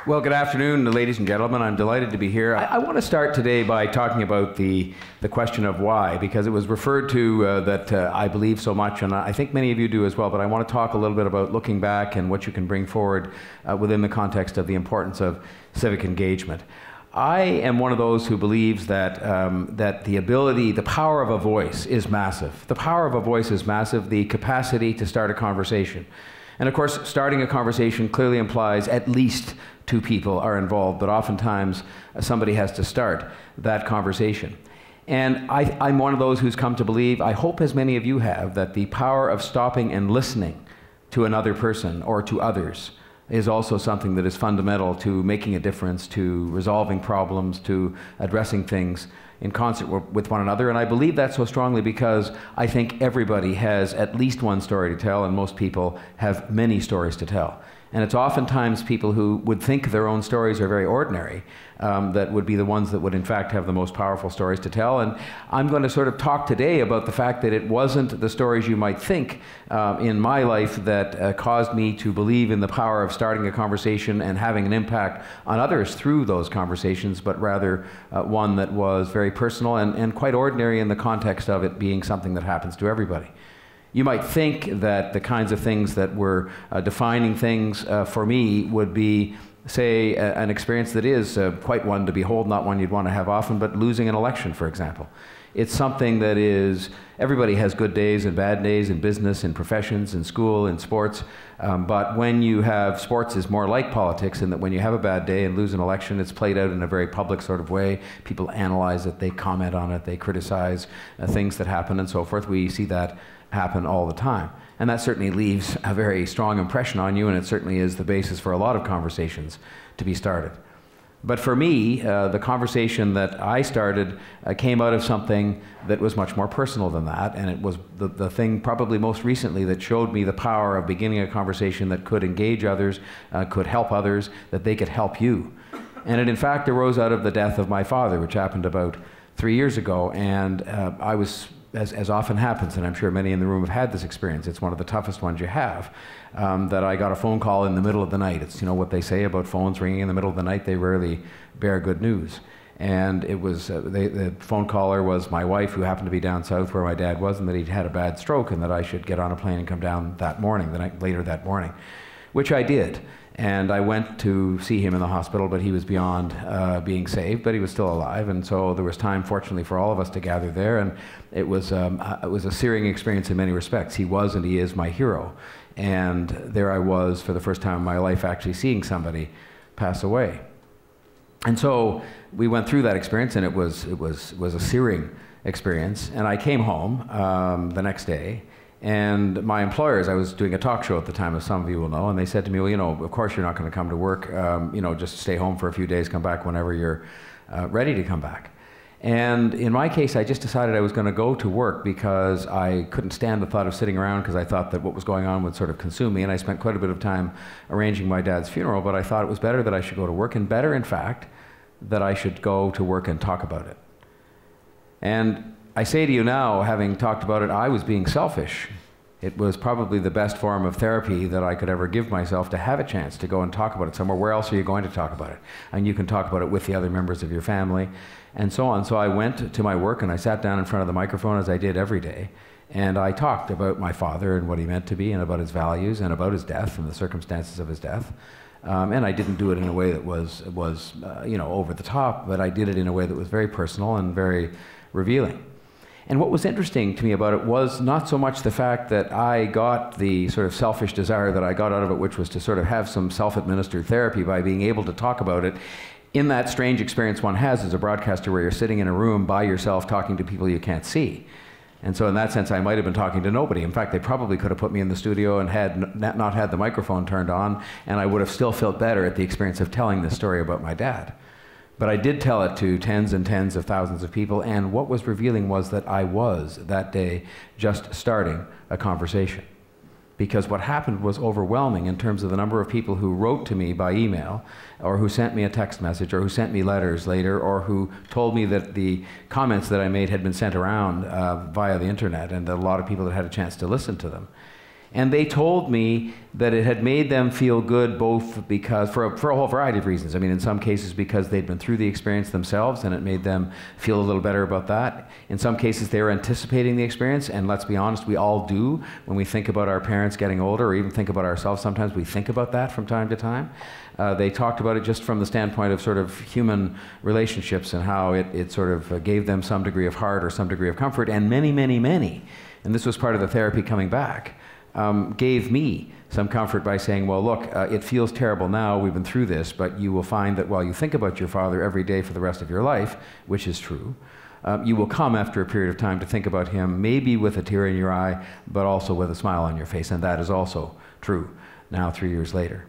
Well, good afternoon, ladies and gentlemen. I'm delighted to be here. I want to start today by talking about the question of why, because it was referred to that I believe so much, and I think many of you do as well, but I want to talk a little bit about looking back and what you can bring forward within the context of the importance of civic engagement. I am one of those who believes that, that the power of a voice is massive. The power of a voice is massive, the capacity to start a conversation. And of course, starting a conversation clearly implies at least two people are involved, but oftentimes somebody has to start that conversation. And I'm one of those who's come to believe, I hope as many of you have, that the power of stopping and listening to another person or to others is also something that is fundamental to making a difference, to resolving problems, to addressing things in concert with one another. And I believe that so strongly because I think everybody has at least one story to tell, and most people have many stories to tell. And it's oftentimes people who would think their own stories are very ordinary that would be the ones that would in fact have the most powerful stories to tell. And I'm going to sort of talk today about the fact that it wasn't the stories you might think in my life that caused me to believe in the power of starting a conversation and having an impact on others through those conversations, but rather one that was very personal and quite ordinary in the context of it being something that happens to everybody. You might think that the kinds of things that were defining things for me would be, say, an experience that is quite one to behold, not one you'd want to have often, but losing an election, for example. It's something that is, everybody has good days and bad days in business, in professions, in school, in sports, but when you have, sports is more like politics in that when you have a bad day and lose an election, it's played out in a very public sort of way. People analyze it, they comment on it, they criticize things that happen and so forth. We see that happen all the time. And that certainly leaves a very strong impression on you, and it certainly is the basis for a lot of conversations to be started. But for me, the conversation that I started came out of something that was much more personal than that, and it was the thing probably most recently that showed me the power of beginning a conversation that could engage others, could help others, that they could help you. And it in fact arose out of the death of my father, which happened about 3 years ago, and I was, as often happens, and I'm sure many in the room have had this experience, it's one of the toughest ones you have, that I got a phone call in the middle of the night. It's, you know, what they say about phones ringing in the middle of the night, they rarely bear good news. And it was, the phone caller was my wife, who happened to be down south where my dad was, and that he'd had a bad stroke, and that I should get on a plane and come down that morning, later that morning, which I did. And I went to see him in the hospital, but he was beyond being saved, but he was still alive. And so there was time, fortunately, for all of us to gather there. And it was a searing experience in many respects. He was and he is my hero. And there I was for the first time in my life actually seeing somebody pass away. And so we went through that experience, and it was a searing experience. And I came home the next day. And my employers, I was doing a talk show at the time, as some of you will know, and they said to me, well, you know, of course you're not going to come to work, you know, just stay home for a few days, come back whenever you're ready to come back. And in my case, I just decided I was going to go to work because I couldn't stand the thought of sitting around, because I thought that what was going on would sort of consume me, and I spent quite a bit of time arranging my dad's funeral, but I thought it was better that I should go to work, and better, in fact, that I should go to work and talk about it. And I say to you now, having talked about it, I was being selfish. It was probably the best form of therapy that I could ever give myself, to have a chance to go and talk about it somewhere. Where else are you going to talk about it? And you can talk about it with the other members of your family, and so on. So I went to my work, and I sat down in front of the microphone, as I did every day, and I talked about my father and what he meant to be, and about his values, and about his death and the circumstances of his death. And I didn't do it in a way that was you know, over the top, but I did it in a way that was very personal and very revealing. And what was interesting to me about it was not so much the fact that I got the sort of selfish desire that I got out of it, which was to sort of have some self-administered therapy by being able to talk about it in that strange experience one has as a broadcaster, where you're sitting in a room by yourself talking to people you can't see. And so in that sense, I might have been talking to nobody. In fact, they probably could have put me in the studio and had not had the microphone turned on, and I would have still felt better at the experience of telling this story about my dad. But I did tell it to tens and tens of thousands of people, and what was revealing was that I was, that day, just starting a conversation. Because what happened was overwhelming in terms of the number of people who wrote to me by email, or who sent me a text message, or who sent me letters later, or who told me that the comments that I made had been sent around via the internet, and that a lot of people had had a chance to listen to them. And they told me that it had made them feel good both because, for a whole variety of reasons. I mean, in some cases because they'd been through the experience themselves and it made them feel a little better about that. In some cases they were anticipating the experience, and let's be honest, we all do. When we think about our parents getting older, or even think about ourselves, sometimes we think about that from time to time. They talked about it just from the standpoint of sort of human relationships and how it sort of gave them some degree of heart or some degree of comfort, and many, and this was part of the therapy coming back, gave me some comfort by saying, well, look, it feels terrible now, we've been through this, but you will find that while you think about your father every day for the rest of your life, which is true, you will come after a period of time to think about him maybe with a tear in your eye, but also with a smile on your face, and that is also true now 3 years later.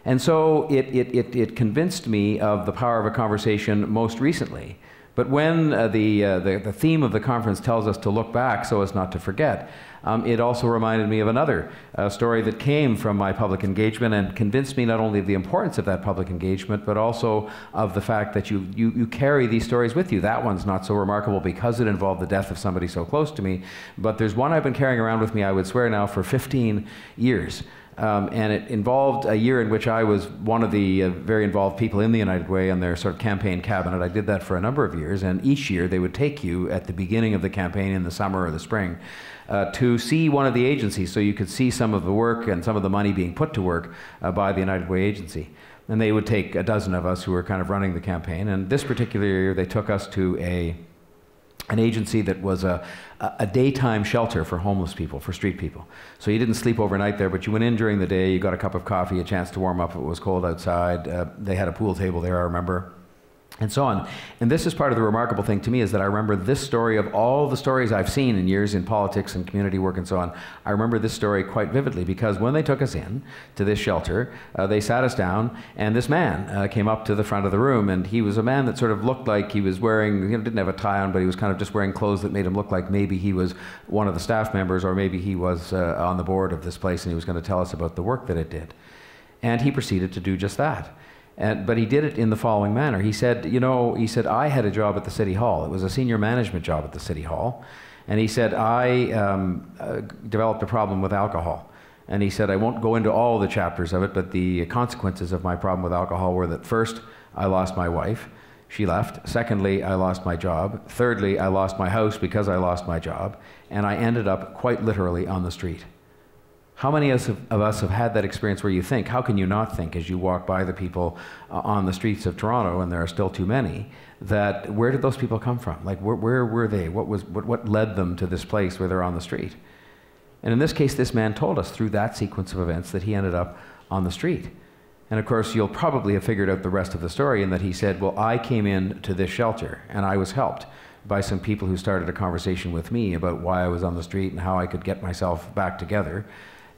And so it convinced me of the power of a conversation most recently. But when the theme of the conference tells us to look back so as not to forget, it also reminded me of another story that came from my public engagement and convinced me not only of the importance of that public engagement, but also of the fact that you carry these stories with you. That one's not so remarkable because it involved the death of somebody so close to me, but there's one I've been carrying around with me, I would swear now, for 15 years. And it involved a year in which I was one of the very involved people in the United Way and their sort of campaign cabinet. I did that for a number of years, and each year they would take you at the beginning of the campaign in the summer or the spring to see one of the agencies, so you could see some of the work and some of the money being put to work by the United Way agency. And they would take a dozen of us who were kind of running the campaign, and this particular year they took us to an agency that was a daytime shelter for homeless people, for street people. So you didn't sleep overnight there, but you went in during the day, you got a cup of coffee, a chance to warm up if it was cold outside. They had a pool table there, I remember, and so on. And this is part of the remarkable thing to me, is that I remember this story of all the stories I've seen in years in politics and community work and so on. I remember this story quite vividly because when they took us in to this shelter, they sat us down, and this man came up to the front of the room, and he was a man that sort of looked like he was wearing, didn't have a tie on, but he was kind of just wearing clothes that made him look like maybe he was one of the staff members, or maybe he was on the board of this place, and he was going to tell us about the work that it did. And he proceeded to do just that. But he did it in the following manner. He said, I had a job at the City Hall. It was a senior management job at the City Hall. And he said, I developed a problem with alcohol. And he said, I won't go into all the chapters of it, but the consequences of my problem with alcohol were that first, I lost my wife. She left. Secondly, I lost my job. Thirdly, I lost my house because I lost my job. And I ended up quite literally on the street. How many of us have had that experience where you think, how can you not think as you walk by the people on the streets of Toronto, and there are still too many, that where did those people come from? Like, where were they? What led them to this place where they're on the street? And in this case, this man told us through that sequence of events that he ended up on the street. And of course, you'll probably have figured out the rest of the story in that he said, well, I came in to this shelter and I was helped by some people who started a conversation with me about why I was on the street and how I could get myself back together.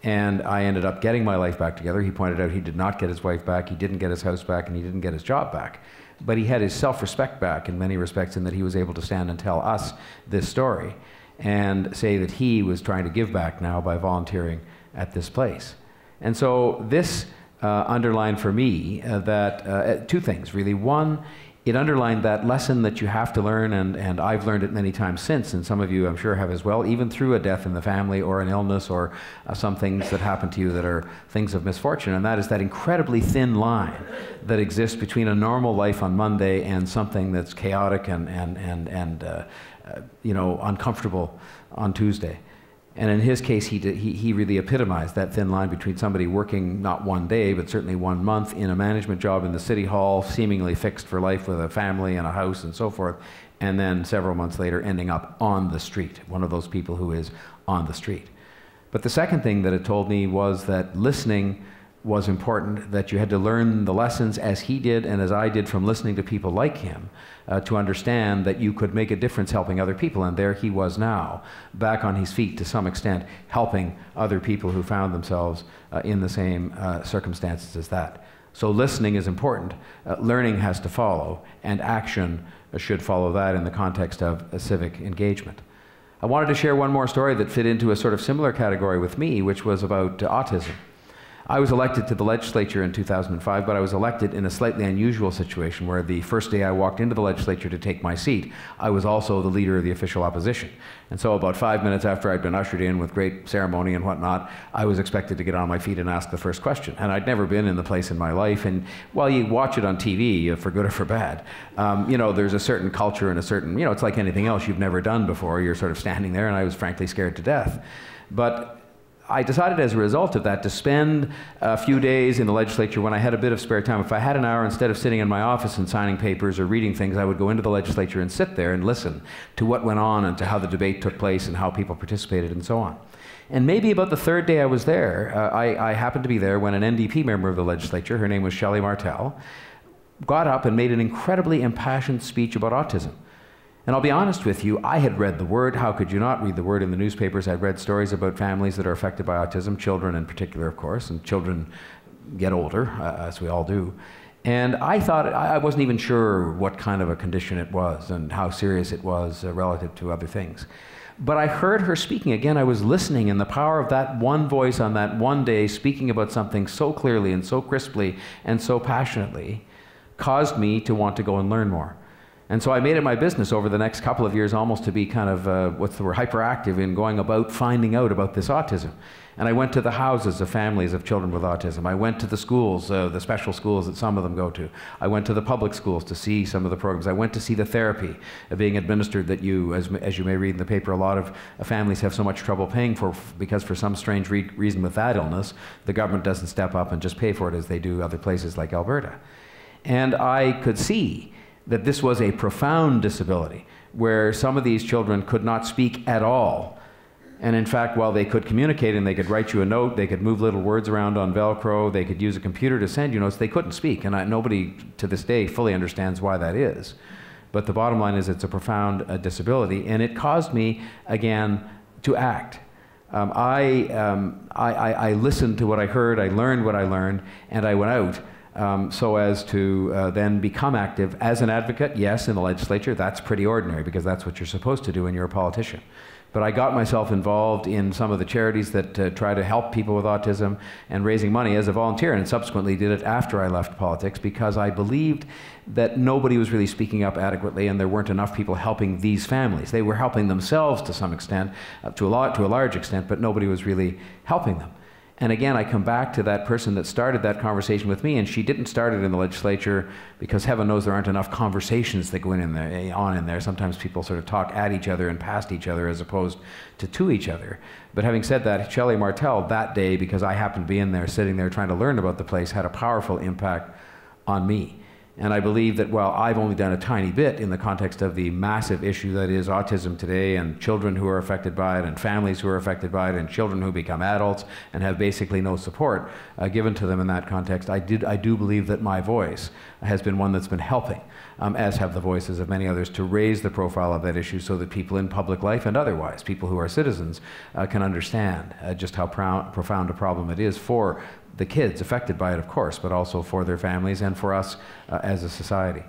And I ended up getting my life back together. He pointed out he did not get his wife back, he didn't get his house back, and he didn't get his job back. But he had his self-respect back in many respects, in that he was able to stand and tell us this story and say that he was trying to give back now by volunteering at this place. And so this underlined for me that two things, really. One, it underlined that lesson that you have to learn, and I've learned it many times since, and some of you I'm sure have as well, even through a death in the family or an illness or some things that happen to you that are things of misfortune, and that is that incredibly thin line that exists between a normal life on Monday and something that's chaotic and uncomfortable on Tuesday. And in his case, he really epitomized that thin line between somebody working not one day, but certainly 1 month in a management job in the City Hall, seemingly fixed for life with a family and a house and so forth, and then several months later ending up on the street, one of those people who is on the street. But the second thing that it told me was that listening was important, that you had to learn the lessons as he did and as I did from listening to people like him to understand that you could make a difference helping other people. And there he was now, back on his feet to some extent, helping other people who found themselves in the same circumstances as that. So listening is important, learning has to follow, and action should follow that in the context of a civic engagement. I wanted to share one more story that fit into a sort of similar category with me, which was about autism. I was elected to the legislature in 2005, but I was elected in a slightly unusual situation where the first day I walked into the legislature to take my seat, I was also the leader of the official opposition. And so about 5 minutes after I'd been ushered in with great ceremony and whatnot, I was expected to get on my feet and ask the first question. And I'd never been in the place in my life. And while you watch it on TV, for good or for bad, you know, there's a certain culture and a certain, you know, it's like anything else you've never done before. You're sort of standing there, and I was frankly scared to death. But I decided as a result of that to spend a few days in the legislature when I had a bit of spare time. If I had an hour, instead of sitting in my office and signing papers or reading things, I would go into the legislature and sit there and listen to what went on and to how the debate took place and how people participated and so on. And maybe about the third day I was there, I happened to be there when an NDP member of the legislature, her name was Shelley Martel, got up and made an incredibly impassioned speech about autism. And I'll be honest with you, I had read the word. How could you not read the word in the newspapers? I'd read stories about families that are affected by autism, children in particular, of course, and children get older, as we all do. And I thought, I wasn't even sure what kind of a condition it was and how serious it was relative to other things. But I heard her speaking again. I was listening, and the power of that one voice on that one day speaking about something so clearly and so crisply and so passionately caused me to want to go and learn more. And so I made it my business over the next couple of years almost to be kind of, what's the word, hyperactive in going about finding out about this autism. And I went to the houses of families of children with autism. I went to the schools, the special schools that some of them go to. I went to the public schools to see some of the programs. I went to see the therapy being administered that you, as you may read in the paper, a lot of families have so much trouble paying for because for some strange reason with that illness, the government doesn't step up and just pay for it as they do other places like Alberta. And I could see that this was a profound disability where some of these children could not speak at all. And in fact, while they could communicate and they could write you a note, they could move little words around on Velcro, they could use a computer to send you notes, they couldn't speak. And nobody to this day fully understands why that is. But the bottom line is it's a profound disability, and it caused me, again, to act. I listened to what I heard, I learned what I learned, and I went out. So as to then become active as an advocate, yes, in the legislature. That's pretty ordinary because that's what you're supposed to do when you're a politician. But I got myself involved in some of the charities that try to help people with autism and raising money as a volunteer, and subsequently did it after I left politics because I believed that nobody was really speaking up adequately and there weren't enough people helping these families. They were helping themselves to some extent, to a large extent, but nobody was really helping them. And again, I come back to that person that started that conversation with me, and she didn't start it in the legislature because heaven knows there aren't enough conversations that go in there. Sometimes people sort of talk at each other and past each other as opposed to each other. But having said that, Shelley Martel that day, because I happened to be in there, sitting there trying to learn about the place, had a powerful impact on me. And I believe that while I've only done a tiny bit in the context of the massive issue that is autism today, and children who are affected by it, and families who are affected by it, and children who become adults and have basically no support given to them in that context, I do believe that my voice has been one that's been helping, as have the voices of many others, to raise the profile of that issue so that people in public life and otherwise, people who are citizens, can understand just how profound a problem it is for the kids affected by it, of course, but also for their families and for us as a society.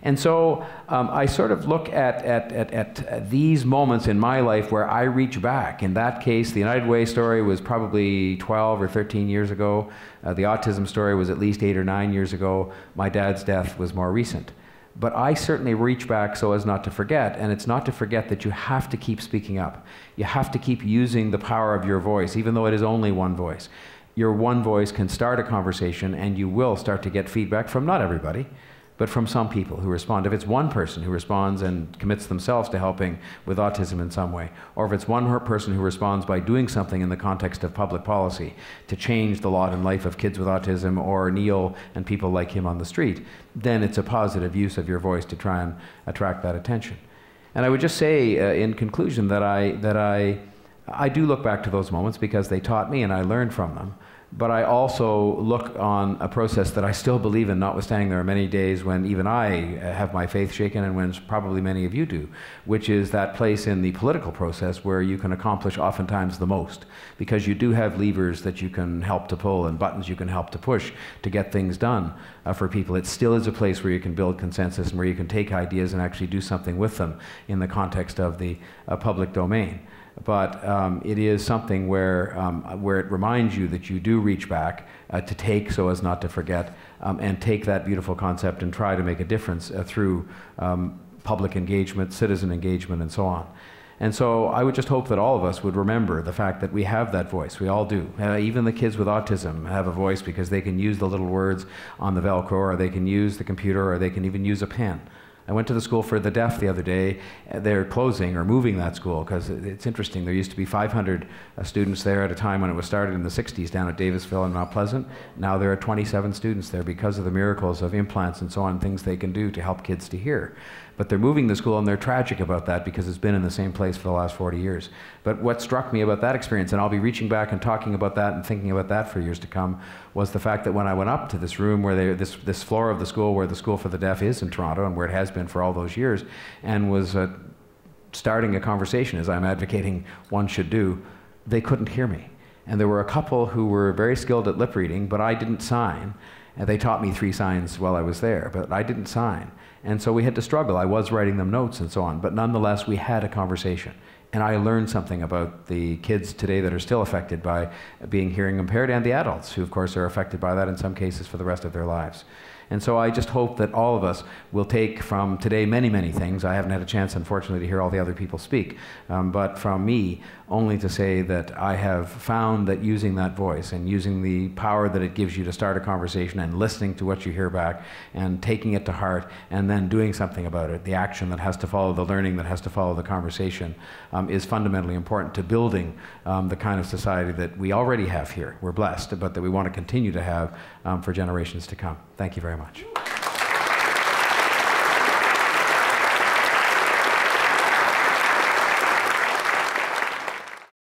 And so I sort of look at these moments in my life where I reach back. In that case, the United Way story was probably 12 or 13 years ago. The autism story was at least 8 or 9 years ago. My dad's death was more recent. But I certainly reach back so as not to forget, and it's not to forget that you have to keep speaking up. You have to keep using the power of your voice, even though it is only one voice. Your one voice can start a conversation, and you will start to get feedback from not everybody, but from some people who respond. If it's one person who responds and commits themselves to helping with autism in some way, or if it's one person who responds by doing something in the context of public policy to change the lot and life of kids with autism or Neil and people like him on the street, then it's a positive use of your voice to try and attract that attention. And I would just say in conclusion that I do look back to those moments because they taught me and I learned from them. But I also look on a process that I still believe in, notwithstanding there are many days when even I have my faith shaken, and when probably many of you do, which is that place in the political process where you can accomplish oftentimes the most, because you do have levers that you can help to pull and buttons you can help to push to get things done for people. It still is a place where you can build consensus and where you can take ideas and actually do something with them in the context of the public domain. but it is something where it reminds you that you do reach back to take so as not to forget, and take that beautiful concept and try to make a difference through public engagement, citizen engagement, and so on. And so I would just hope that all of us would remember the fact that we have that voice. We all do. Even the kids with autism have a voice because they can use the little words on the Velcro, or they can use the computer, or they can even use a pen. I went to the school for the deaf the other day. They're closing or moving that school because it's interesting. There used to be 500 students there at a time when it was started in the 60s down at Davisville and Mount Pleasant. Now there are 27 students there because of the miracles of implants and so on, things they can do to help kids to hear. But they're moving the school, and they're tragic about that because it's been in the same place for the last 40 years. But what struck me about that experience, and I'll be reaching back and talking about that and thinking about that for years to come, was the fact that when I went up to this room where this floor of the school where the School for the Deaf is in Toronto, and where it has been for all those years, and was starting a conversation, as I'm advocating one should do, they couldn't hear me. And there were a couple who were very skilled at lip reading, but I didn't sign. And they taught me 3 signs while I was there, but I didn't sign. And so we had to struggle. I was writing them notes and so on, but nonetheless, we had a conversation. And I learned something about the kids today that are still affected by being hearing impaired, and the adults who, of course, are affected by that in some cases for the rest of their lives. And so I just hope that all of us will take from today many, many things. I haven't had a chance, unfortunately, to hear all the other people speak, but from me, only to say that I have found that using that voice and using the power that it gives you to start a conversation and listening to what you hear back and taking it to heart and then doing something about it, the action that has to follow, the learning that has to follow the conversation, is fundamentally important to building the kind of society that we already have here. We're blessed, but that we want to continue to have for generations to come. Thank you very much.